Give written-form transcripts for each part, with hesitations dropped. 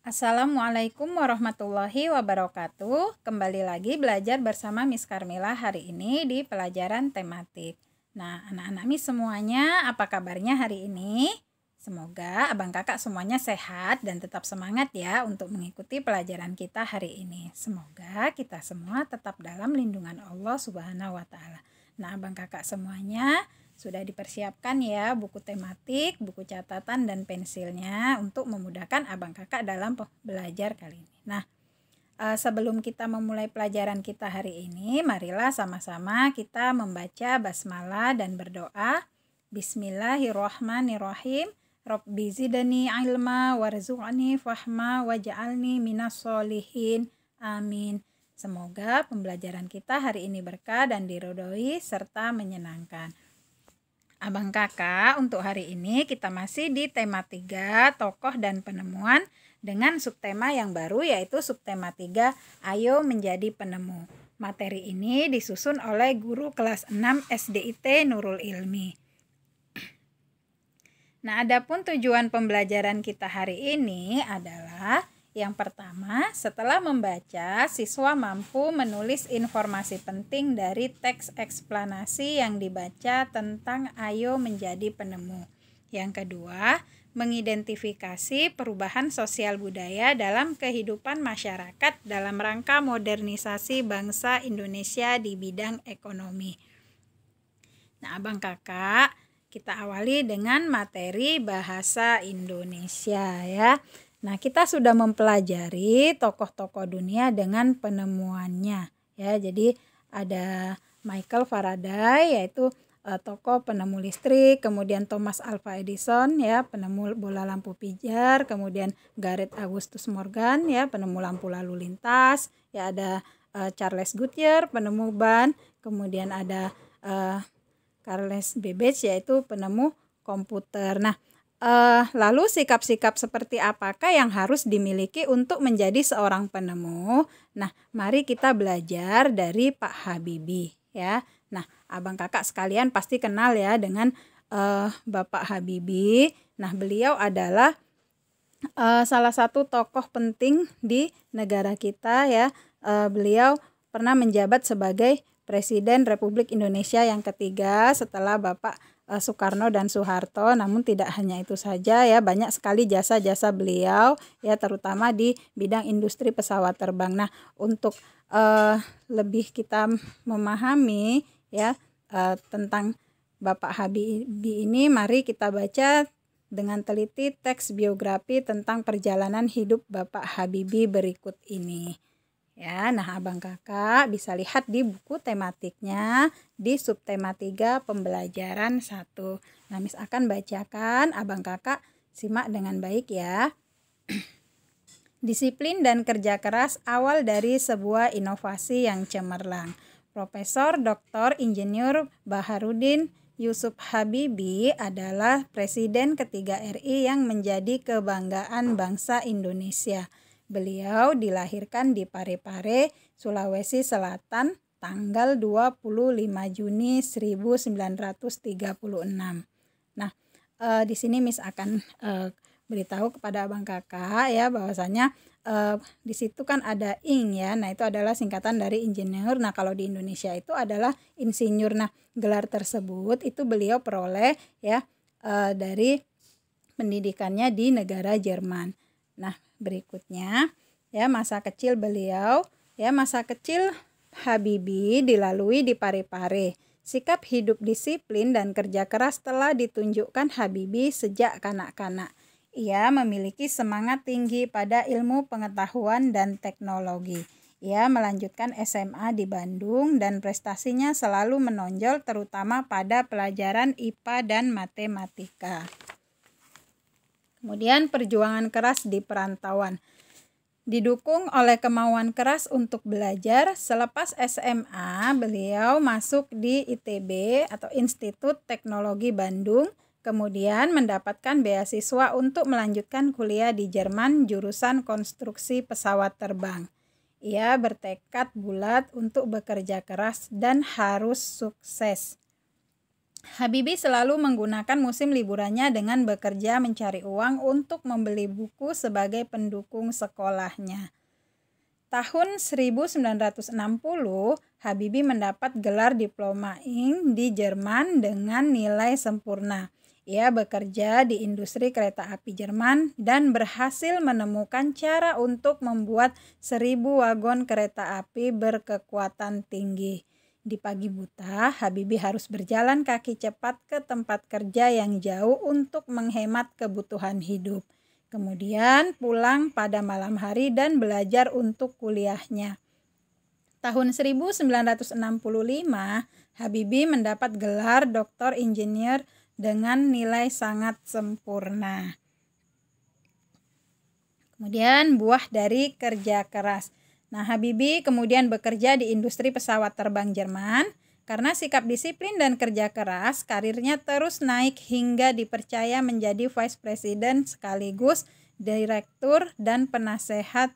Assalamualaikum warahmatullahi wabarakatuh. Kembali lagi belajar bersama Miss Karmila hari ini di pelajaran tematik. Nah, anak-anak Miss semuanya, apa kabarnya hari ini? Semoga abang kakak semuanya sehat dan tetap semangat ya untuk mengikuti pelajaran kita hari ini. Semoga kita semua tetap dalam lindungan Allah Subhanahu wa Ta'ala. Nah, abang kakak semuanya sudah dipersiapkan ya buku tematik, buku catatan, dan pensilnya untuk memudahkan abang kakak dalam belajar kali ini. Nah, sebelum kita memulai pelajaran kita hari ini, marilah sama-sama kita membaca basmalah dan berdoa. Bismillahirrahmanirrahim. Rabbi zidni ilma warzuqni fahma waj'alni minas solihin. Amin. Semoga pembelajaran kita hari ini berkah dan diridhoi serta menyenangkan. Abang kakak, untuk hari ini kita masih di tema 3, tokoh dan penemuan, dengan subtema yang baru yaitu subtema 3, ayo menjadi penemu. Materi ini disusun oleh guru kelas 6 SDIT Nurul Ilmi. Nah, adapun tujuan pembelajaran kita hari ini adalah yang pertama, setelah membaca, siswa mampu menulis informasi penting dari teks eksplanasi yang dibaca tentang ayo menjadi penemu. Yang kedua, mengidentifikasi perubahan sosial budaya dalam kehidupan masyarakat dalam rangka modernisasi bangsa Indonesia di bidang ekonomi. Nah, abang kakak, kita awali dengan materi bahasa Indonesia ya. Nah, kita sudah mempelajari tokoh-tokoh dunia dengan penemuannya ya. Jadi ada Michael Faraday yaitu tokoh penemu listrik, kemudian Thomas Alva Edison ya, penemu bola lampu pijar, kemudian Gareth Augustus Morgan ya, penemu lampu lalu lintas, ya ada Charles Goodyear, penemu ban, kemudian ada Charles Babbage yaitu penemu komputer. Nah, lalu sikap-sikap seperti apakah yang harus dimiliki untuk menjadi seorang penemu? Nah, mari kita belajar dari Pak Habibie ya. Nah, abang kakak sekalian pasti kenal ya dengan Bapak Habibie. Nah, beliau adalah salah satu tokoh penting di negara kita ya. Beliau pernah menjabat sebagai Presiden Republik Indonesia yang ketiga setelah Bapak Soekarno dan Soeharto. Namun tidak hanya itu saja ya, banyak sekali jasa-jasa beliau ya, terutama di bidang industri pesawat terbang. Nah, untuk lebih kita memahami ya tentang Bapak Habibie ini, mari kita baca dengan teliti teks biografi tentang perjalanan hidup Bapak Habibie berikut ini. Ya, nah abang kakak bisa lihat di buku tematiknya di subtema 3 pembelajaran 1. Nah, Miss akan bacakan, abang kakak simak dengan baik ya. Disiplin dan kerja keras awal dari sebuah inovasi yang cemerlang. Profesor Dr. Insinyur Baharudin Yusuf Habibie adalah Presiden ketiga RI yang menjadi kebanggaan bangsa Indonesia. Beliau dilahirkan di Parepare, Sulawesi Selatan, tanggal 25 Juni 1936. Nah, di sini Miss akan beritahu kepada abang kakak ya bahwasanya di situ kan ada ING ya. Nah, itu adalah singkatan dari insinyur. Nah, kalau di Indonesia itu adalah insinyur. Nah, gelar tersebut itu beliau peroleh ya dari pendidikannya di negara Jerman. Nah, berikutnya ya masa kecil beliau ya, masa kecil Habibie dilalui di Parepare. Sikap hidup disiplin dan kerja keras telah ditunjukkan Habibie sejak kanak-kanak. Ia memiliki semangat tinggi pada ilmu pengetahuan dan teknologi. Ia melanjutkan SMA di Bandung dan prestasinya selalu menonjol terutama pada pelajaran IPA dan matematika. Kemudian perjuangan keras di perantauan. Didukung oleh kemauan keras untuk belajar, selepas SMA beliau masuk di ITB atau Institut Teknologi Bandung, kemudian mendapatkan beasiswa untuk melanjutkan kuliah di Jerman jurusan konstruksi pesawat terbang. Ia bertekad bulat untuk bekerja keras dan harus sukses. Habibie selalu menggunakan musim liburannya dengan bekerja mencari uang untuk membeli buku sebagai pendukung sekolahnya. Tahun 1960, Habibie mendapat gelar diploma Ing di Jerman dengan nilai sempurna. Ia bekerja di industri kereta api Jerman dan berhasil menemukan cara untuk membuat 1000 wagon kereta api berkekuatan tinggi. Di pagi buta, Habibie harus berjalan kaki cepat ke tempat kerja yang jauh untuk menghemat kebutuhan hidup. Kemudian pulang pada malam hari dan belajar untuk kuliahnya. Tahun 1965, Habibie mendapat gelar Doktor Insinyur dengan nilai sangat sempurna. Kemudian buah dari kerja keras. Nah, Habibie kemudian bekerja di industri pesawat terbang Jerman. Karena sikap disiplin dan kerja keras, karirnya terus naik hingga dipercaya menjadi Vice President sekaligus Direktur dan penasihat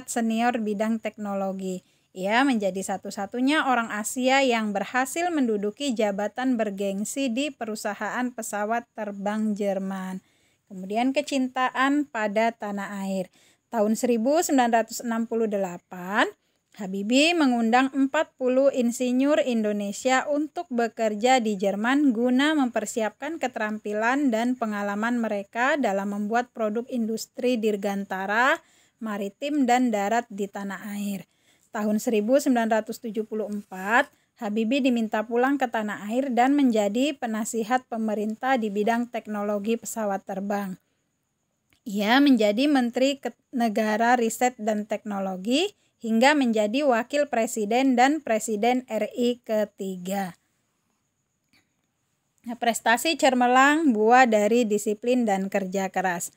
senior bidang teknologi. Ia menjadi satu-satunya orang Asia yang berhasil menduduki jabatan bergengsi di perusahaan pesawat terbang Jerman. Kemudian kecintaan pada tanah air. Tahun 1968, Habibie mengundang 40 insinyur Indonesia untuk bekerja di Jerman guna mempersiapkan keterampilan dan pengalaman mereka dalam membuat produk industri dirgantara, maritim, dan darat di tanah air. Tahun 1974, Habibie diminta pulang ke tanah air dan menjadi penasihat pemerintah di bidang teknologi pesawat terbang. Ia menjadi Menteri Negara Riset dan Teknologi hingga menjadi Wakil Presiden dan Presiden RI ketiga. Prestasi cemerlang buah dari disiplin dan kerja keras.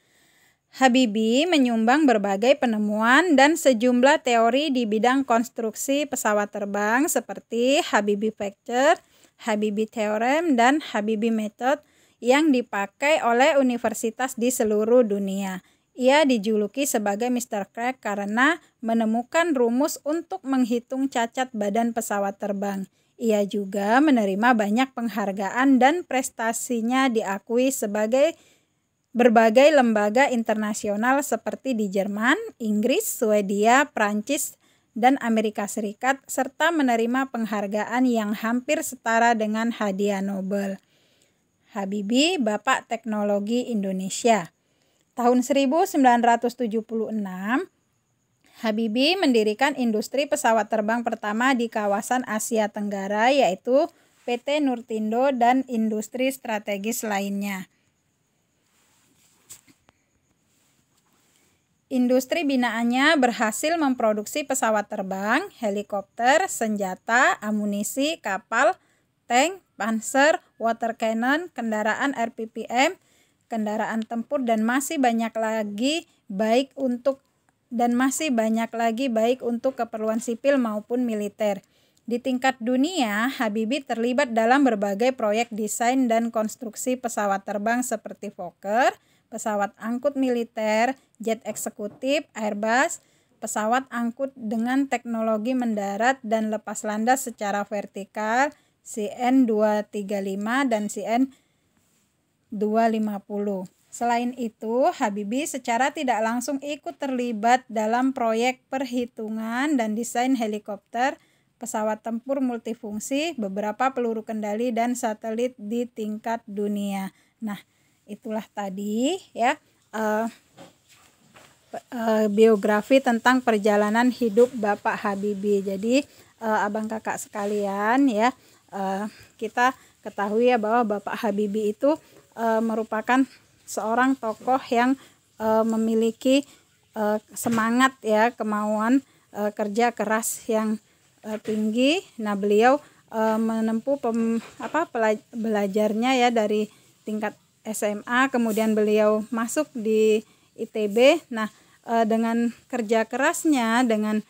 Habibie menyumbang berbagai penemuan dan sejumlah teori di bidang konstruksi pesawat terbang seperti Habibie Factor, Habibie Theorem, dan Habibie Method yang dipakai oleh universitas di seluruh dunia. Ia dijuluki sebagai Mr. Crack karena menemukan rumus untuk menghitung cacat badan pesawat terbang. Ia juga menerima banyak penghargaan dan prestasinya diakui sebagai berbagai lembaga internasional seperti di Jerman, Inggris, Swedia, Prancis, dan Amerika Serikat, serta menerima penghargaan yang hampir setara dengan hadiah Nobel. Habibie, Bapak Teknologi Indonesia. Tahun 1976, Habibie mendirikan industri pesawat terbang pertama di kawasan Asia Tenggara, yaitu PT Nurtindo dan industri strategis lainnya. Industri binaannya berhasil memproduksi pesawat terbang, helikopter, senjata, amunisi, kapal, tank, panser, water cannon, kendaraan RPPM, kendaraan tempur, dan masih banyak lagi baik untuk keperluan sipil maupun militer. Di tingkat dunia, Habibie terlibat dalam berbagai proyek desain dan konstruksi pesawat terbang seperti Fokker, pesawat angkut militer, jet eksekutif, Airbus, pesawat angkut dengan teknologi mendarat dan lepas landas secara vertikal, CN-235 dan CN-250. Selain itu, Habibie secara tidak langsung ikut terlibat dalam proyek perhitungan dan desain helikopter, pesawat tempur multifungsi, beberapa peluru kendali, dan satelit di tingkat dunia. Nah, itulah tadi ya biografi tentang perjalanan hidup Bapak Habibie. Jadi abang kakak sekalian ya, kita ketahui ya bahwa Bapak Habibie itu merupakan seorang tokoh yang memiliki semangat ya, kemauan kerja keras yang tinggi. Nah, beliau menempuh belajarnya ya dari tingkat SMA, kemudian beliau masuk di ITB. Nah, dengan kerja kerasnya, dengan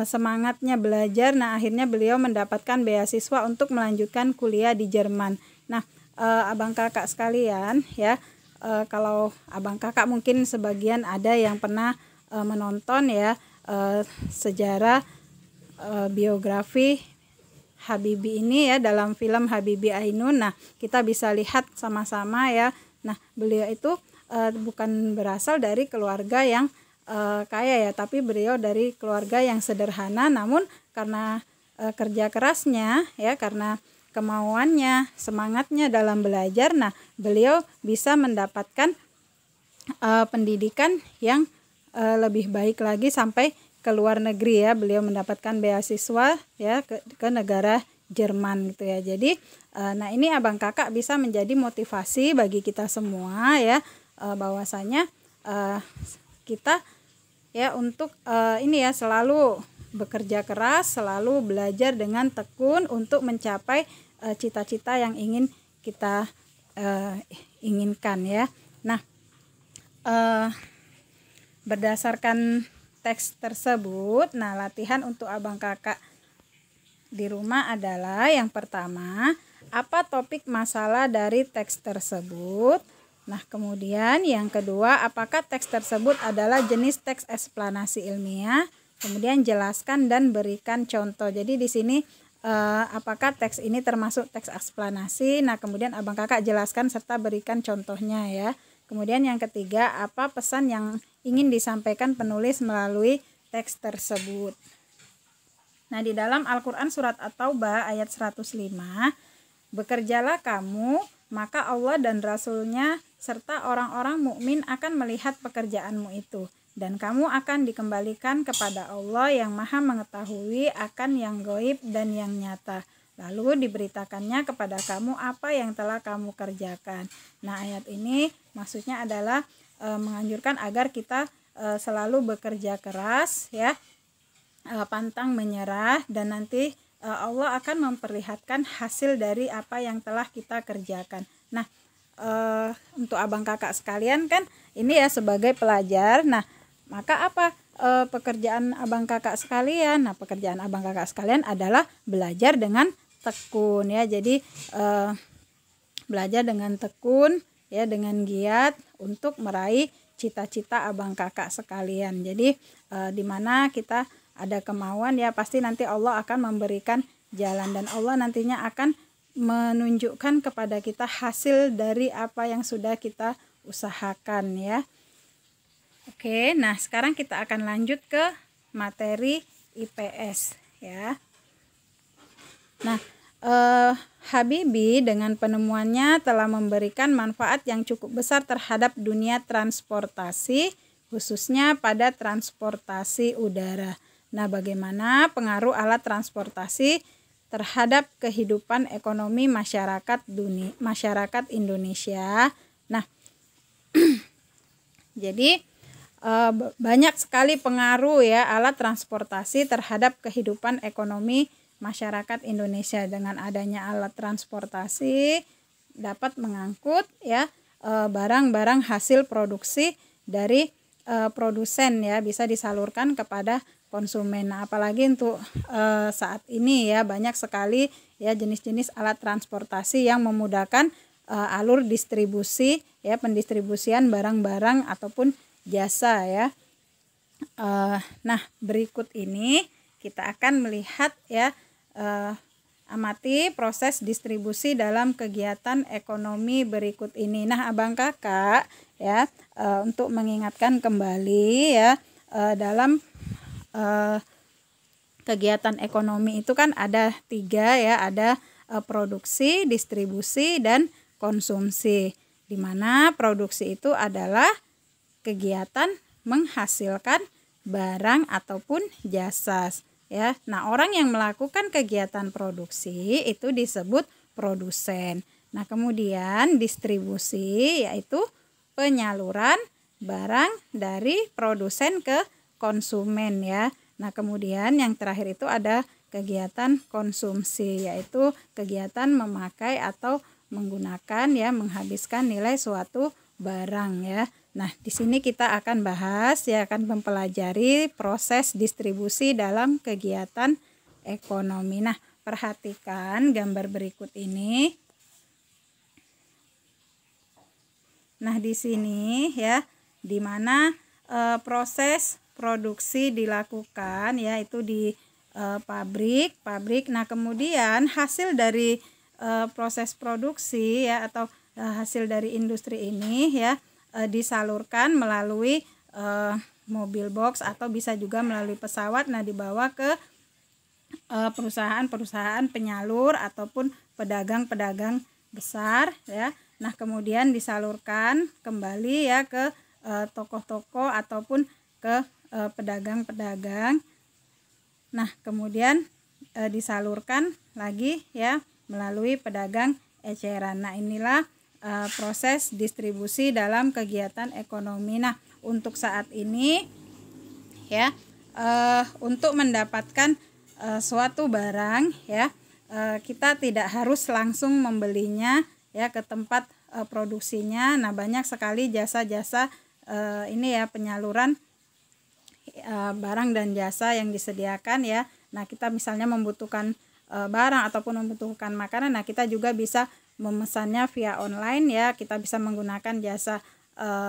semangatnya belajar, nah akhirnya beliau mendapatkan beasiswa untuk melanjutkan kuliah di Jerman. Nah, abang kakak sekalian ya, kalau abang kakak mungkin sebagian ada yang pernah menonton ya sejarah biografi Habibie ini ya, dalam film Habibie Ainun. Nah, kita bisa lihat sama-sama ya. Nah, beliau itu bukan berasal dari keluarga yang kaya ya, tapi beliau dari keluarga yang sederhana, namun karena kerja kerasnya ya, karena kemauannya, semangatnya dalam belajar, nah beliau bisa mendapatkan pendidikan yang lebih baik lagi sampai ke luar negeri ya. Beliau mendapatkan beasiswa ya ke negara Jerman gitu ya. Jadi nah ini abang kakak bisa menjadi motivasi bagi kita semua ya, bahwasanya kita ya untuk ini ya selalu bekerja keras, selalu belajar dengan tekun untuk mencapai cita-cita yang ingin kita inginkan ya. Nah, berdasarkan teks tersebut, nah latihan untuk abang kakak di rumah adalah yang pertama, apa topik masalah dari teks tersebut. Nah, kemudian yang kedua, apakah teks tersebut adalah jenis teks eksplanasi ilmiah? Kemudian jelaskan dan berikan contoh. Jadi di sini apakah teks ini termasuk teks eksplanasi? Nah, kemudian abang kakak jelaskan serta berikan contohnya ya. Kemudian yang ketiga, apa pesan yang ingin disampaikan penulis melalui teks tersebut? Nah, di dalam Al-Quran surat At-Taubah ayat 105, bekerjalah kamu, maka Allah dan Rasul-Nya serta orang-orang mukmin akan melihat pekerjaanmu itu, dan kamu akan dikembalikan kepada Allah yang maha mengetahui akan yang gaib dan yang nyata. Lalu diberitakannya kepada kamu apa yang telah kamu kerjakan. Nah, ayat ini maksudnya adalah menganjurkan agar kita selalu bekerja keras ya, pantang menyerah, dan nanti Allah akan memperlihatkan hasil dari apa yang telah kita kerjakan. Nah, untuk abang kakak sekalian kan ini ya sebagai pelajar. Nah, maka apa pekerjaan abang kakak sekalian? Nah, pekerjaan abang kakak sekalian adalah belajar dengan tekun ya. Jadi belajar dengan tekun ya, dengan giat untuk meraih cita-cita abang kakak sekalian. Jadi di mana kita ada kemauan ya, pasti nanti Allah akan memberikan jalan, dan Allah nantinya akan menunjukkan kepada kita hasil dari apa yang sudah kita usahakan ya. Oke, nah sekarang kita akan lanjut ke materi IPS ya. Nah, Habibie dengan penemuannya telah memberikan manfaat yang cukup besar terhadap dunia transportasi, khususnya pada transportasi udara. Nah, bagaimana pengaruh alat transportasi terhadap kehidupan ekonomi masyarakat Indonesia? Nah, jadi banyak sekali pengaruh ya alat transportasi terhadap kehidupan ekonomi masyarakat Indonesia. Dengan adanya alat transportasi dapat mengangkut ya barang-barang hasil produksi dari produsen ya, bisa disalurkan kepada konsumen. Nah, apalagi untuk saat ini ya banyak sekali ya jenis-jenis alat transportasi yang memudahkan alur distribusi ya, pendistribusian barang-barang ataupun jasa ya. Nah, berikut ini kita akan melihat ya, amati proses distribusi dalam kegiatan ekonomi berikut ini. Nah, abang kakak ya, untuk mengingatkan kembali ya, dalam kegiatan ekonomi itu kan ada 3 ya, ada produksi, distribusi, dan konsumsi. Di mana produksi itu adalah kegiatan menghasilkan barang ataupun jasa ya. Nah, orang yang melakukan kegiatan produksi itu disebut produsen. Nah, kemudian distribusi yaitu penyaluran barang dari produsen ke konsumen ya. Nah, kemudian yang terakhir itu ada kegiatan konsumsi, yaitu kegiatan memakai atau menggunakan ya, menghabiskan nilai suatu barang ya. Nah, di sini kita akan bahas ya, akan mempelajari proses distribusi dalam kegiatan ekonomi. Nah, perhatikan gambar berikut ini. Nah, di sini ya, di mana proses produksi dilakukan, yaitu di pabrik. Nah, kemudian hasil dari proses produksi ya atau hasil dari industri ini ya disalurkan melalui mobil box atau bisa juga melalui pesawat. Nah, dibawa ke perusahaan-perusahaan penyalur ataupun pedagang-pedagang besar ya. Nah, kemudian disalurkan kembali ya ke toko-toko ataupun ke pedagang-pedagang. Nah, kemudian disalurkan lagi ya melalui pedagang eceran. Nah, inilah proses distribusi dalam kegiatan ekonomi. Nah, untuk saat ini ya untuk mendapatkan suatu barang ya kita tidak harus langsung membelinya ya ke tempat produksinya. Nah, banyak sekali jasa-jasa ini ya penyaluran barang dan jasa yang disediakan ya. Nah, kita misalnya membutuhkan barang ataupun membutuhkan makanan, nah kita juga bisa memesannya via online ya. Kita bisa menggunakan jasa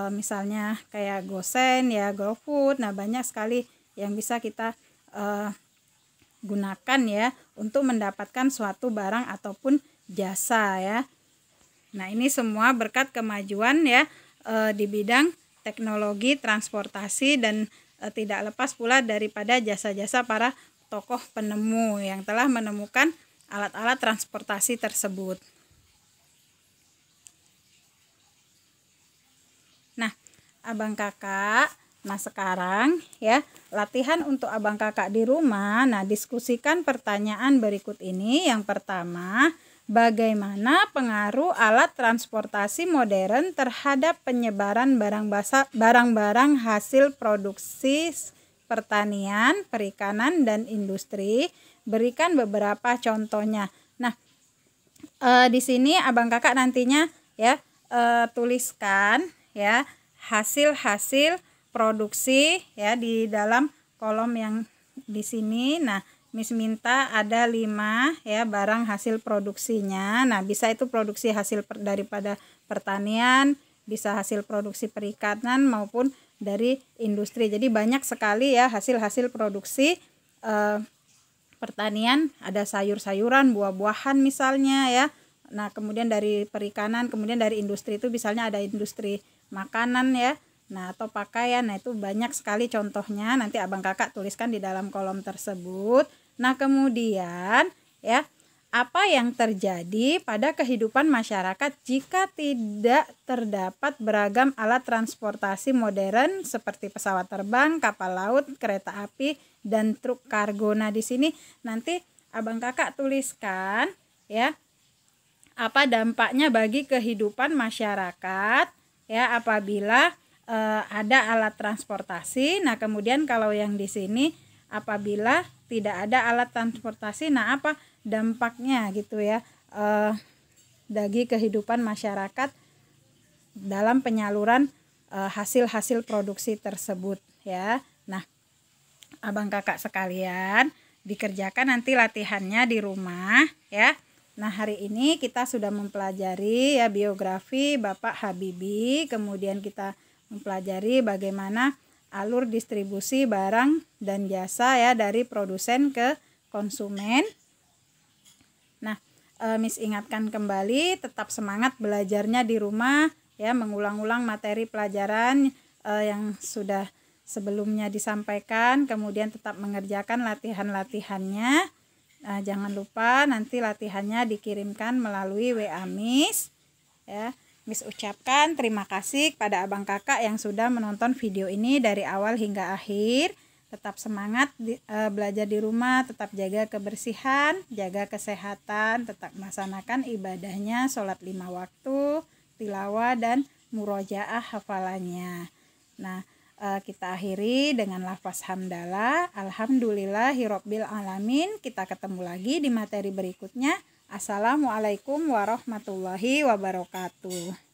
misalnya kayak GoSend ya, GoFood. Nah, banyak sekali yang bisa kita gunakan ya untuk mendapatkan suatu barang ataupun jasa ya. Nah, ini semua berkat kemajuan ya di bidang teknologi transportasi dan tidak lepas pula daripada jasa-jasa para tokoh penemu yang telah menemukan alat-alat transportasi tersebut. Nah, abang kakak, nah sekarang ya latihan untuk abang kakak di rumah. Nah, diskusikan pertanyaan berikut ini. Yang pertama, bagaimana pengaruh alat transportasi modern terhadap penyebaran barang-barang hasil produksi pertanian, perikanan, dan industri? Berikan beberapa contohnya. Nah, di sini abang kakak nantinya ya tuliskan ya hasil-hasil produksi ya di dalam kolom yang di sini. Nah, Miss minta ada 5 ya barang hasil produksinya. Nah, bisa itu produksi hasil daripada pertanian, bisa hasil produksi perikanan maupun dari industri. Jadi banyak sekali ya hasil-hasil produksi pertanian, ada sayur-sayuran, buah-buahan misalnya ya. Nah, kemudian dari perikanan, kemudian dari industri itu misalnya ada industri makanan ya. Nah, atau pakaian. Nah, itu banyak sekali contohnya. Nanti abang kakak tuliskan di dalam kolom tersebut. Nah, kemudian ya, apa yang terjadi pada kehidupan masyarakat jika tidak terdapat beragam alat transportasi modern seperti pesawat terbang, kapal laut, kereta api, dan truk kargo. Nah, di sini nanti abang kakak tuliskan ya apa dampaknya bagi kehidupan masyarakat ya apabila ada alat transportasi. Nah, kemudian kalau yang di sini apabila tidak ada alat transportasi, nah apa dampaknya gitu ya bagi kehidupan masyarakat dalam penyaluran hasil-hasil produksi tersebut ya. Nah, abang kakak sekalian, dikerjakan nanti latihannya di rumah ya. Nah, hari ini kita sudah mempelajari ya biografi Bapak Habibie, kemudian kita mempelajari bagaimana alur distribusi barang dan jasa ya dari produsen ke konsumen. Nah, Miss ingatkan kembali, tetap semangat belajarnya di rumah ya, mengulang-ulang materi pelajaran yang sudah sebelumnya disampaikan, kemudian tetap mengerjakan latihan-latihannya. Nah, jangan lupa nanti latihannya dikirimkan melalui WA Miss ya. Miss ucapkan terima kasih kepada abang kakak yang sudah menonton video ini dari awal hingga akhir. Tetap semangat belajar di rumah, tetap jaga kebersihan, jaga kesehatan, tetap melaksanakan ibadahnya, sholat 5 waktu, tilawah dan murojaah hafalannya. Nah, kita akhiri dengan lafaz hamdalah, alhamdulillahirabbil alamin. Kita ketemu lagi di materi berikutnya. Assalamualaikum warahmatullahi wabarakatuh.